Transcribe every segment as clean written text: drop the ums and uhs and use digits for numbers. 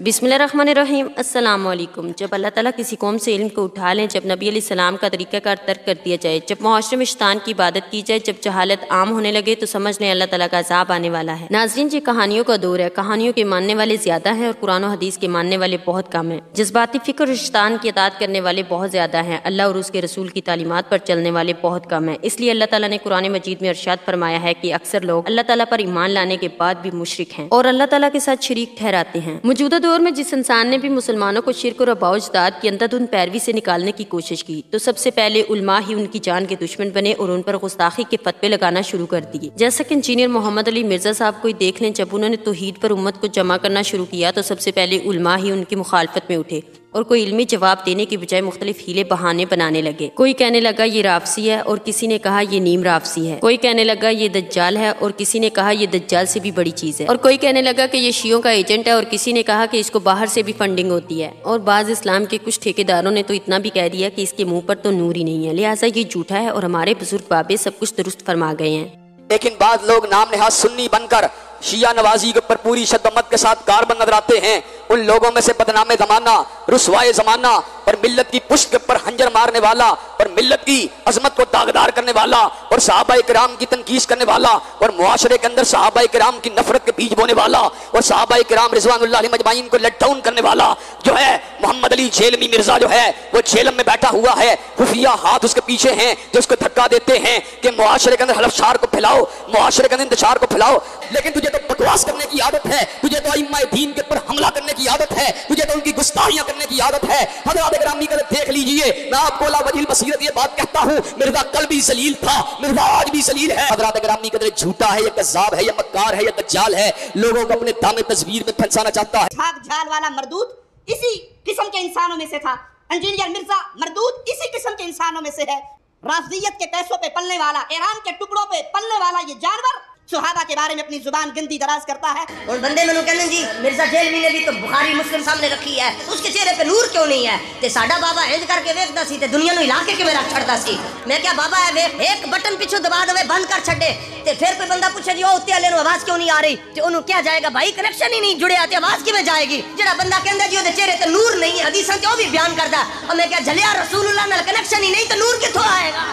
बिस्मिल्लाहिर्रहमानिर्रहीम। अस्सलाम वालेकुम। जब अल्लाह ताला किसी कौम से इल्म को उठा लें, जब नबी अलैहिस्सलाम का तरीक़ाकार तर्क कर दिया जाए, जब मुआशरे में शैतान की इबादत की जाए, जब जहालत आम होने लगे तो समझ लें अल्लाह ताला का अज़ाब आने वाला है। नाज़रीन, ये कहानियों का दौर है। कहानियों के मानने वाले ज्यादा हैं और कुरान और हदीस के मानने वाले बहुत कम हैं। जज्बाती फिक्र और शैतान की इताअत करने वाले बहुत ज्यादा हैं। अल्लाह और उसके रसूल की तालीमात पर चलने वाले बहुत कम हैं। इसलिए अल्लाह ताला ने कुरान मजीद में इरशाद फरमाया है कि अक्सर लोग अल्लाह ताला पर ईमान लाने के बाद भी मुशरिक हैं और अल्लाह ताला के साथ शरीक ठहराते हैं। मौजूदा दौर में जिस इंसान ने भी मुसलमानों को शिर्क और अबाउजदाद की अंधाधुंध पैरवी से निकालने की कोशिश की तो सबसे पहले उलमा ही उनकी जान के दुश्मन बने और उन पर गुस्ताखी के फतवे लगाना शुरू कर दिए। जैसा कि इंजीनियर मोहम्मद अली मिर्जा साहब को देख लें, जब उन्होंने तौहीद पर उम्मत को जमा करना शुरू किया तो सबसे पहले उलमा ही उनकी मुखालफत में उठे और कोई इल्मी जवाब देने की बजाय मुख्तलिफ हीले बहाने बनाने लगे। कोई कहने लगा ये राफसी है और किसी ने कहा ये नीम राफसी है। कोई कहने लगा ये दज्जाल है और किसी ने कहा ये दज्जाल से भी बड़ी चीज है। और कोई कहने लगा कि ये शियों का एजेंट है और किसी ने कहा कि इसको बाहर से भी फंडिंग होती है। और बाज इस्लाम के कुछ ठेकेदारों ने तो इतना भी कह दिया कि इसके मुंह पर तो नूर ही नहीं है, लिहाजा ये झूठा है और हमारे बुजुर्ग बाबे सब कुछ दुरुस्त फरमा गए हैं। लेकिन बाद लोग नाम नेहाद सुन्नी बनकर शिया नवाजी के ऊपर पूरी शद्दत के साथ कारबंद नजर आते हैं। उन लोगों में से बदनामे जमाना, रुसवाए जमाना और मिल्लत की पुश्त के ऊपर हंजर मारने वाला और मिल्लत की अजमत को दागदार करने वाला और सहाबाए किराम की तनकीस करने वाला और मुआशरे के अंदर सहाबाए किराम की नफरत के बीज बोने वाला और सहाबाए किराम रिजवानुल्लाह अलैहिम अजमाइन को लेट डाउन करने वाला जो है मोहम्मद अली झेलमी मिर्जा जो है वो झेलम में बैठा हुआ है। खुफिया हाथ उसके पीछे हैं जो उसको धक्का देते हैं कि मुआशरे के अंदर हलफशार को फैलाओ, मुआशरे के अंदर इंतशार को फैलाओ। लेकिन तुझे तो बकवास करने की आदत है, तुझे तो इमाम दीन के ऊपर हमला करने की आदत है, तुझे तो उनकी गुस्ताखियां करने की आदत है। हज़रात गिरामी कल देख लीजिए, मैं आपको ला वजील बसीरत ये बात कहता हूं, मिर्जा कल भी जलील था, मिर्जा आज भी जलील है। हज़रात गिरामी कदर झूठा है या कज़्ज़ाब है या मक्कार है या दज्जाल है, लोगों को अपने दामे तस्वीर में फंसाना चाहता है। झाग झाल वाला मरदूद इसी किस्म के इंसानों में से था। इंजीनियर मिर्जा मरदूद इसी किस्म के इंसानों में से है। राफियत के पैसों पे पलने वाला, ईरान के टुकड़ों पे पलने वाला ये जानवर सुहाबा के बारे में अपनी जुबान गंदी दराज करता है। और बंदे मैंने कहने जी मिर्जा जेलवी ने भी तो बुखारी मुस्लिम सामने रखी है, उसके चेहरे पे नूर क्यों नहीं है? ते साडा बाबा इंज करके वेखदा सी ते दुनिया नु हिला के मेरा छड़दा सी। मैं क्या बाबा है वे एक बटन पिछू दबा दवे बंद कर छड़े ते फिर कोई बंदा पूछे जी ओ उत्ते वाले नु आवाज क्यों नहीं आ रही ते ओनु क्या जाएगा भाई, कनेक्शन ही नहीं जुड़े आते आवाज किवें जाएगी? जेड़ा बंदा कहंदा जी ओदे चेहरे ते नूर नहीं है, हदीसां ते ओ भी बयान करदा, और मैं क्या झलिया रसूलुल्लाह नाल कनेक्शन ही नहीं तो नूर किथों आएगा?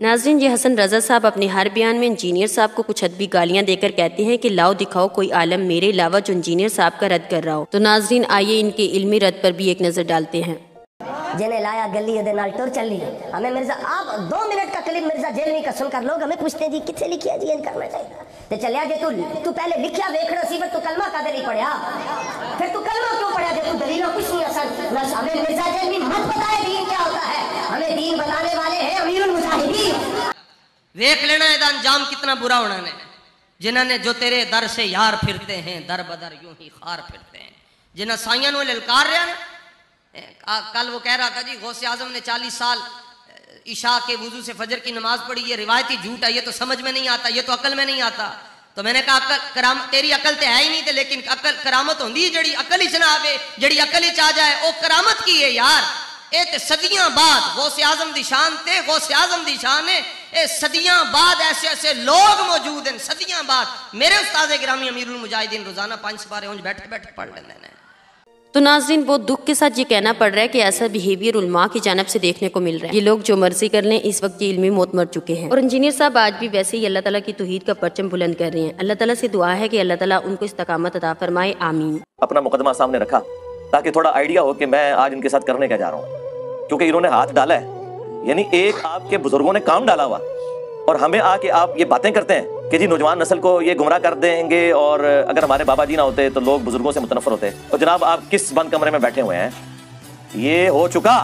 नाज़रीन, ये हसन रजा साहब अपने हर बयान में इंजीनियर साहब को कुछ अदबी गालियां देकर कहते हैं कि लाओ दिखाओ कोई आलम मेरे अलावा जो इंजीनियर साहब का रद्द कर रहा हो। तो नाज़रीन, आइए इनके इल्मी रद्द पर भी एक नजर डालते हैं। जिन्हें लाया गली दे नाल टुर चली। हमें मिर्जा आप 2 मिनट का क्लिप मिर्जा जेलवी का सुनकर लोग हमें पूछते जी किथे लिखिया जी, ये करना चाहिए ते चलिया जे तू पहले लिखिया देखना सी, तू कलमा का नहीं पढ़या, फिर तू कलमा क्यों पढ़या? जे तू दलील कुछ नहीं असल बस हमें मिर्जा जेलवी मत बताए दीन क्या होता है, हमें दीन बताने वाले हैं अमीरुल मुजाहिदीन। देख लेना इसका अंजाम कितना बुरा होना है। जिन्होंने जो तेरे दर से यार फिरते हैं दर बदर यूं ही खार फिरते हैं, जिन्हें साइयां नु ललकार रहा ना। कल वो कह रहा था जी गौसे आजम ने 40 साल ईशा के वुजू से फजर की नमाज पढ़ी, ये रिवायती झूठ है, ये तो समझ में नहीं आता, ये तो अकल में नहीं आता। तो मैंने कहा अकल तेरी अकल तो है ही नहीं, लेकिन अकल करामत होंगी जड़ी अकल ही च ना आवे, जड़ी अकल ही आ जाए वो करामत की है यार। ये ते सदियां बाद गौसे आजम दी शान ते गौसे आजम दी शान है। ये सदियां बाद ऐसे ऐसे लोग मौजूद हैं, सदियां बाद। मेरे उस्ताद गिरामी अमीरुल मुजाहिदीन रोजाना 5 सिपारे उंज बैठे बैठे पढ़ लेते हैं। तो नाज़रीन, बहुत दुख के साथ ये कहना पड़ रहा है कि ऐसा बिहेवियर उलमा की जानब से देखने को मिल रहा है। ये लोग जो मर्जी कर लें, इस वक्त ये इल्मी मौत मर चुके हैं। और इंजीनियर साहब आज भी वैसे ही अल्लाह ताला की तौहीद का परचम बुलंद कर रहे हैं। अल्लाह ताला से दुआ है कि अल्लाह ताला उनको इस्तकामत अता फरमाए, आमीन। अपना मुकदमा सामने रखा ताकि थोड़ा आइडिया हो कि मैं आज इनके साथ करने क्या जा रहा हूँ, क्योंकि इन्होंने हाथ डाला है, यानी एक आपके बुजुर्गों ने काम डाला हुआ और हमें आके आप ये बातें करते हैं कि जी नौजवान नस्ल को ये गुमराह कर देंगे और अगर हमारे बाबा जी ना होते तो लोग बुजुर्गों से मुतनफर होते। और जनाब आप किस बंद कमरे में बैठे हुए हैं? ये हो चुका,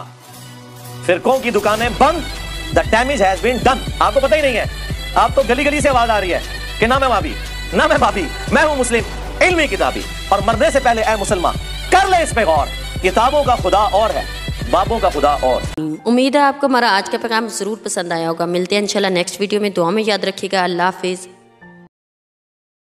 फिरकों की दुकानें बंद, the damage has been done. आपको पता ही नहीं है, आप तो गली गली से आवाज आ रही है कि ना मैं वाबी ना मैं बाबी, मैं हूं मुस्लिम इल्मी किताबी। और मरने से पहले ऐ मुसलमान कर ले इस पे गौर, किताबों का खुदा और है, बाबों का खुदा और। उम्मीद है आपको हमारा आज का पैगाम जरूर पसंद आया होगा। मिलते हैं इंशाल्लाह नेक्स्ट वीडियो में। दुआ में याद रखिएगा। अल्लाह हाफिज।